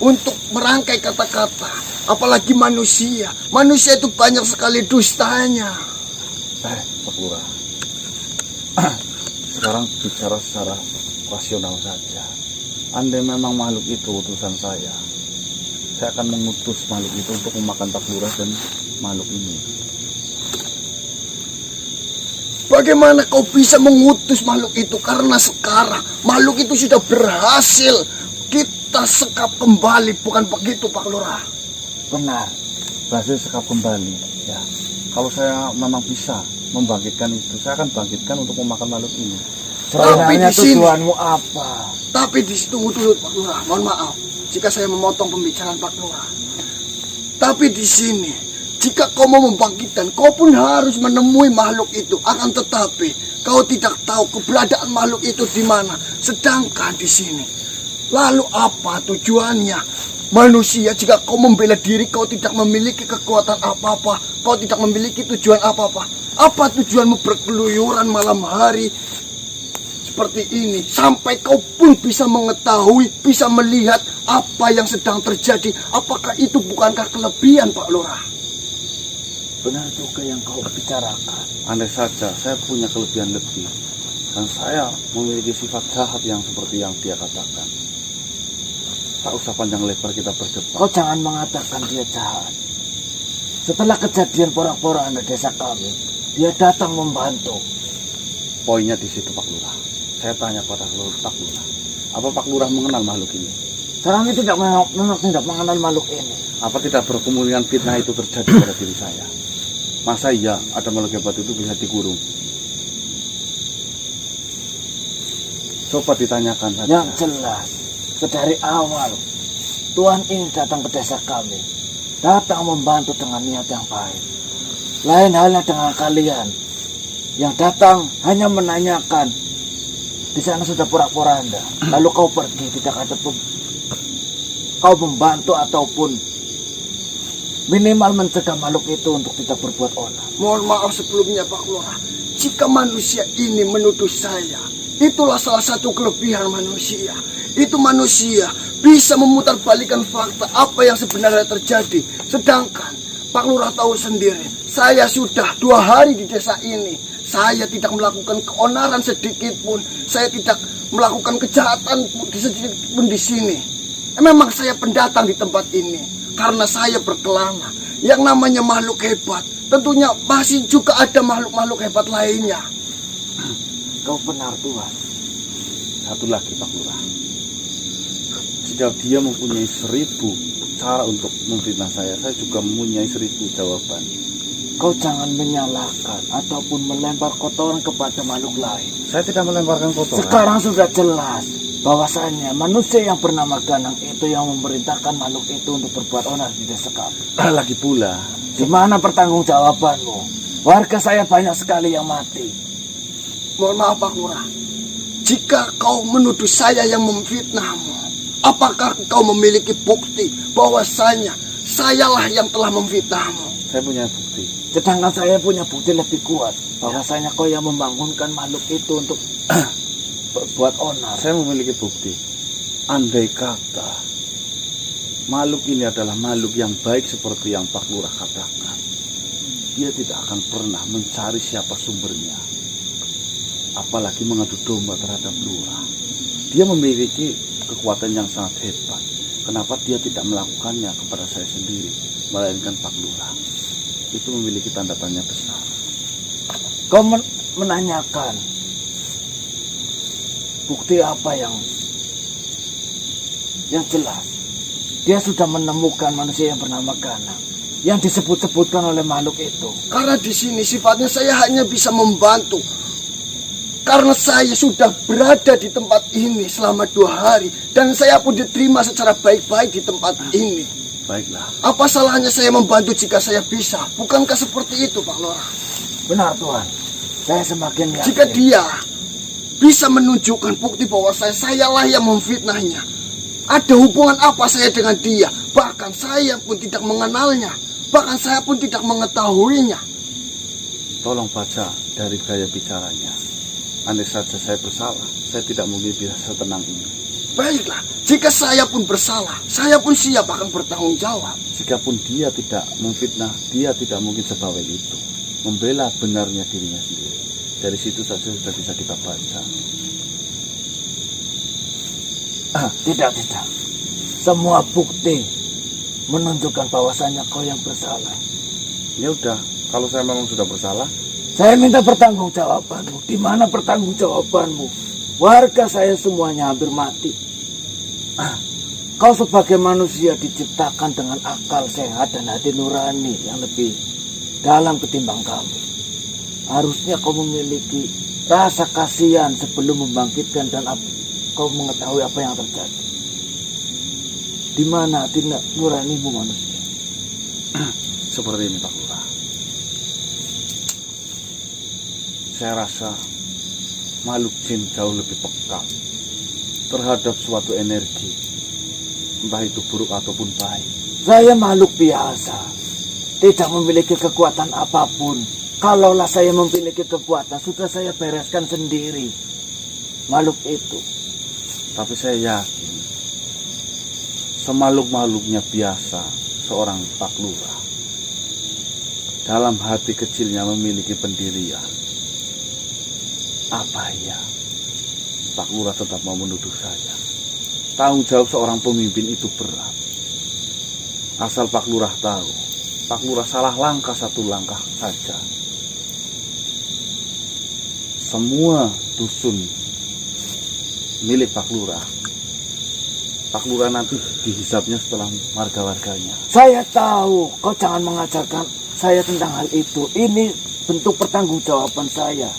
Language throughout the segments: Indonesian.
untuk merangkai kata-kata. Apalagi manusia. Manusia itu banyak sekali dustanya. Pak Lurah, sekarang bicara secara rasional saja. Andai memang makhluk itu utusan saya akan mengutus makhluk itu untuk memakan Pak Lurah dan makhluk ini. Bagaimana kau bisa mengutus makhluk itu? Karena sekarang makhluk itu sudah berhasil kita sekap kembali, bukan begitu Pak Lurah? Benar, berhasil sekap kembali. Ya, kalau saya memang bisa membangkitkan itu, saya akan bangkitkan untuk memakan makhluk ini. Tapi di sini, tujuanmu apa? Tapi di situ dulu Pak Lurah, mohon maaf jika saya memotong pembicaraan Pak Lurah. Tapi di sini, jika kau mau membangkitkan, kau pun harus menemui makhluk itu. Akan tetapi, kau tidak tahu keberadaan makhluk itu di mana. Sedangkan di sini, lalu apa tujuannya? Manusia, jika kau membela diri, kau tidak memiliki kekuatan apa-apa. Kau tidak memiliki tujuan apa-apa. Apa tujuanmu berkeluyuran malam hari seperti ini? Sampai kau pun bisa mengetahui, bisa melihat apa yang sedang terjadi. Apakah itu bukankah kelebihan Pak Lurah? Benar juga yang kau bicarakan. Andai saja saya punya kelebihan lebih, dan saya memiliki sifat jahat yang seperti yang dia katakan, tak usah panjang lebar kita berdebat. Kau jangan mengatakan dia jahat. Setelah kejadian porak-porangan di desa kami, dia datang membantu. Poinnya di situ Pak Lurah. Saya tanya pada Pak Lurah, apa Pak Lurah mengenal makhluk ini? Kami tidak mengenal makhluk ini. Apa tidak berkemungkinan fitnah itu terjadi pada diri saya? Masa iya ada makhluk hebat itu bisa dikurung? Coba ditanyakan saja. Yang jelas, sedari awal Tuhan ini datang ke desa kami, datang membantu dengan niat yang baik. Lain halnya dengan kalian yang datang hanya menanyakan di sana sudah porak-poranda, lalu kau pergi, tidak ada kau membantu ataupun minimal mencegah makhluk itu untuk tidak berbuat onar. Mohon maaf sebelumnya Pak Lurah, jika manusia ini menuduh saya, itulah salah satu kelebihan manusia. Itu manusia bisa memutarbalikkan fakta apa yang sebenarnya terjadi. Sedangkan Pak Lurah tahu sendiri, saya sudah 2 hari di desa ini. Saya tidak melakukan keonaran sedikit pun. Saya tidak melakukan kejahatan sedikit pun di sini. Memang saya pendatang di tempat ini karena saya berkelana. Yang namanya makhluk hebat, tentunya masih juga ada makhluk-makhluk hebat lainnya. Kau benar Tuhan. Satu lagi Pak Lurah, jika dia mempunyai 1000 cara untuk memfitnah saya juga mempunyai 1000 jawaban. Kau jangan menyalahkan ataupun melempar kotoran kepada makhluk lain. Saya tidak melemparkan kotoran. Sekarang sudah jelas bahwasanya manusia yang bernama Ganang itu yang memerintahkan makhluk itu untuk berbuat onar di desa kami. Lagi pula, di mana pertanggungjawabanmu? Warga saya banyak sekali yang mati. Mohon maaf Pak Lurah, jika kau menuduh saya yang memfitnahmu, apakah kau memiliki bukti bahwasanya sayalah yang telah memfitnahmu? Saya punya bukti. Sedangkan saya punya bukti lebih kuat bahwasanya kau yang membangunkan makhluk itu untuk berbuat onar. Saya memiliki bukti. Andai kata makhluk ini adalah makhluk yang baik seperti yang Pak Lurah katakan, dia tidak akan pernah mencari siapa sumbernya, apalagi mengadu domba terhadap Lurah. Dia memiliki kekuatan yang sangat hebat. Kenapa dia tidak melakukannya kepada saya sendiri, melainkan Pak Lurah? Itu memiliki tanda tanya besar. Kau menanyakan bukti apa yang jelas? Dia sudah menemukan manusia yang bernama Ganang yang disebut-sebutkan oleh makhluk itu. Karena di sini sifatnya saya hanya bisa membantu. Karena saya sudah berada di tempat ini selama 2 hari dan saya pun diterima secara baik-baik di tempat ini. Baiklah. Apa salahnya saya membantu jika saya bisa? Bukankah seperti itu Pak Lurah? Benar Tuhan. Saya semakin yakin. Jika dia bisa menunjukkan bukti bahwa sayalah yang memfitnahnya, ada hubungan apa saya dengan dia? Bahkan saya pun tidak mengenalnya. Bahkan saya pun tidak mengetahuinya. Tolong baca dari gaya bicaranya. Andai saja saya bersalah, saya tidak mungkin bisa setenang ini. Baiklah, jika saya pun bersalah, saya pun siap akan bertanggung jawab. Jikapun dia tidak memfitnah, dia tidak mungkin sebawel itu. Membela benarnya dirinya sendiri. Dari situ saja sudah bisa kita baca. Tidak. Semua bukti menunjukkan bahwasannya kau yang bersalah. Ya udah, kalau saya memang sudah bersalah, Saya minta pertanggungjawabanmu. Di mana pertanggungjawabanmu? Warga saya semuanya hampir mati. Kau sebagai manusia diciptakan dengan akal sehat dan hati nurani yang lebih dalam ketimbang kami. Harusnya kau memiliki rasa kasihan sebelum membangkitkan dan kau mengetahui apa yang terjadi. Di mana hati nuranimu manusia? seperti ini Pak Lurah. Saya rasa makhluk jin jauh lebih peka terhadap suatu energi, entah itu buruk ataupun baik. Saya makhluk biasa, tidak memiliki kekuatan apapun. Kalaulah saya memiliki kekuatan, sudah saya bereskan sendiri makhluk itu. Tapi saya yakin semakhluk-makhluknya biasa seorang Pak Lurah dalam hati kecilnya memiliki pendirian. Apa ya Pak Lurah tetap mau menuduh saya? Tanggung jawab seorang pemimpin itu berat. Asal Pak Lurah tahu, Pak Lurah salah langkah satu langkah saja, semua dusun milik Pak Lurah nanti dihisapnya setelah warga-warganya. Saya tahu, kau jangan mengajarkan saya tentang hal itu. Ini bentuk pertanggungjawaban saya.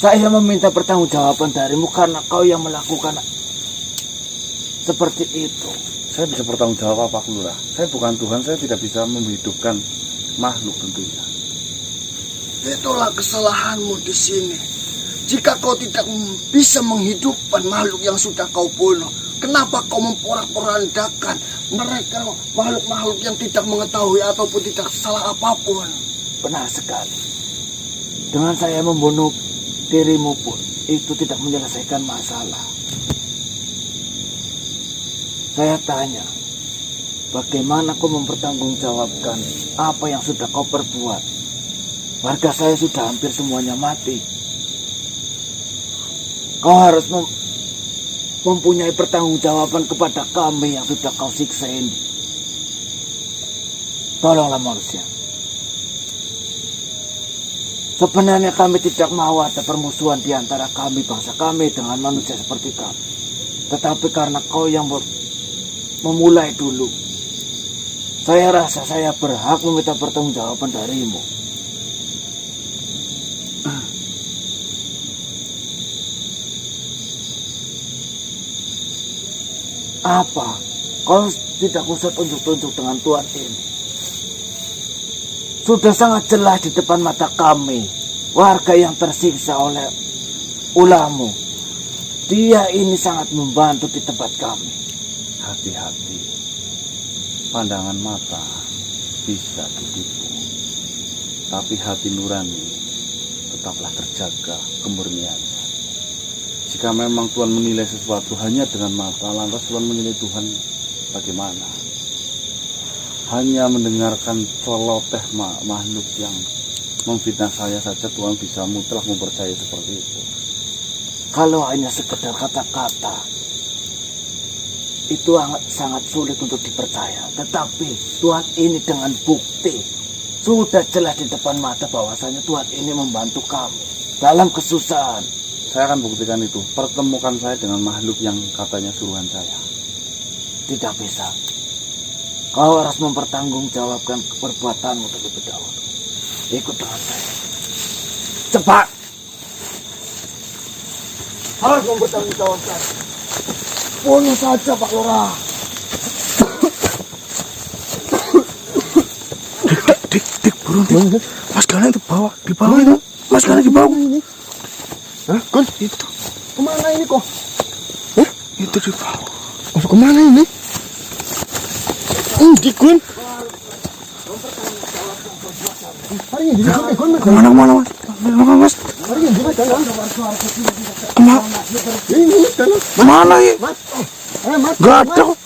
Saya meminta pertanggungjawaban darimu karena kau yang melakukan seperti itu. Saya bisa bertanggung jawab Pak Lurah. Saya bukan Tuhan, saya tidak bisa menghidupkan makhluk tentunya. Itulah kesalahanmu di sini. Jika kau tidak bisa menghidupkan makhluk yang sudah kau bunuh, kenapa kau memporak-porandakan mereka makhluk-makhluk yang tidak mengetahui ataupun tidak salah apapun? Benar sekali. Dengan saya membunuh dirimu pun, itu tidak menyelesaikan masalah. Saya tanya, bagaimana kau mempertanggungjawabkan apa yang sudah kau perbuat? Warga saya sudah hampir semuanya mati. Kau harus mempunyai pertanggungjawaban kepada kami yang sudah kau siksa ini. Tolonglah manusia. Sebenarnya kami tidak mau ada permusuhan di antara kami, bangsa kami dengan manusia seperti kami. Tetapi karena kau yang memulai dulu, saya rasa saya berhak meminta pertanggungjawaban darimu. Apa? Kau tidak usah tunjuk-tunjuk dengan Tuhan ini. Sudah sangat jelas di depan mata kami, warga yang tersiksa oleh ulahmu. Dia ini sangat membantu di tempat kami. Hati-hati, pandangan mata bisa ditipu, tapi hati nurani tetaplah terjaga kemurniannya. Jika memang Tuhan menilai sesuatu hanya dengan mata, lantas Tuhan menilai Tuhan bagaimana? Hanya mendengarkan celoteh makhluk yang memfitnah saya saja Tuhan bisa mutlak mempercayai seperti itu. Kalau hanya sekedar kata-kata, itu sangat sulit untuk dipercaya. Tetapi Tuhan ini dengan bukti sudah jelas di depan mata bahwasanya Tuhan ini membantu kami dalam kesusahan. Saya akan buktikan itu. Pertemukan saya dengan makhluk yang katanya suruhan saya. Tidak bisa. Kau harus mempertanggungjawabkan perbuatanmu terlebih dahulu. Ikut dengan saya. Cepat. Harus mempertanggungjawabkan. Bunuh saja Pak Lurah. Dik, burung dik. Mas Gana itu di bawah itu. Mas Gana di bawah. Hah? Kun? Itu. Kemana ini kok? Itu di bawah. Oh, kemana ini? Di Kun. Hari ini di Kun. Kemana mas? Ma- Ini tanah. Mana ya? Mat. Mat. Gak ada kok.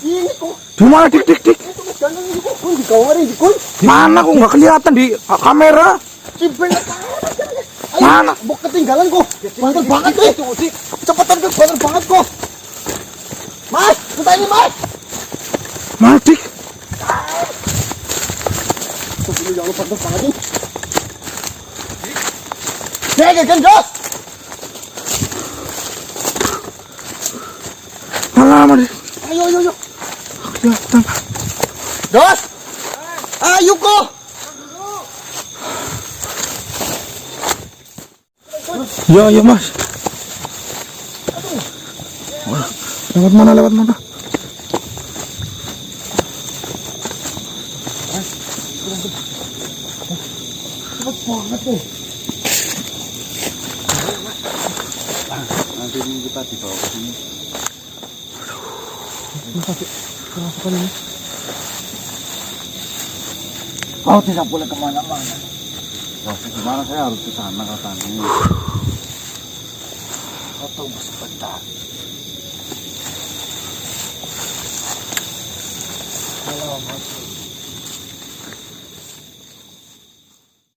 Ini kok. Di mana dik dik dik? Itu mas tanah ini kok. Kun di kamar ini kun. Mana kok nggak kelihatan di kamera? Simpen. Mana? Bok ketinggalan kok. Banter banget nih. Cepetan ke banter banget kok. Mas, kita ini mas. Mana dik? Ini jangan lupa banter banget nih. Nih, kan Jos. Mana dik? Ayo, ayo, ayo. Kelihatan. Jos. Ayo kok. Ya ya mas. Wah, lewat mana lewat mana? Cepet banget nih. Nanti ini kita dibawa ke sini. Kemasukan ini. Kau tidak boleh kemana-mana. Wah, gimana saya harus ke sana katanya. Kau tunggu sebentar. Alamak.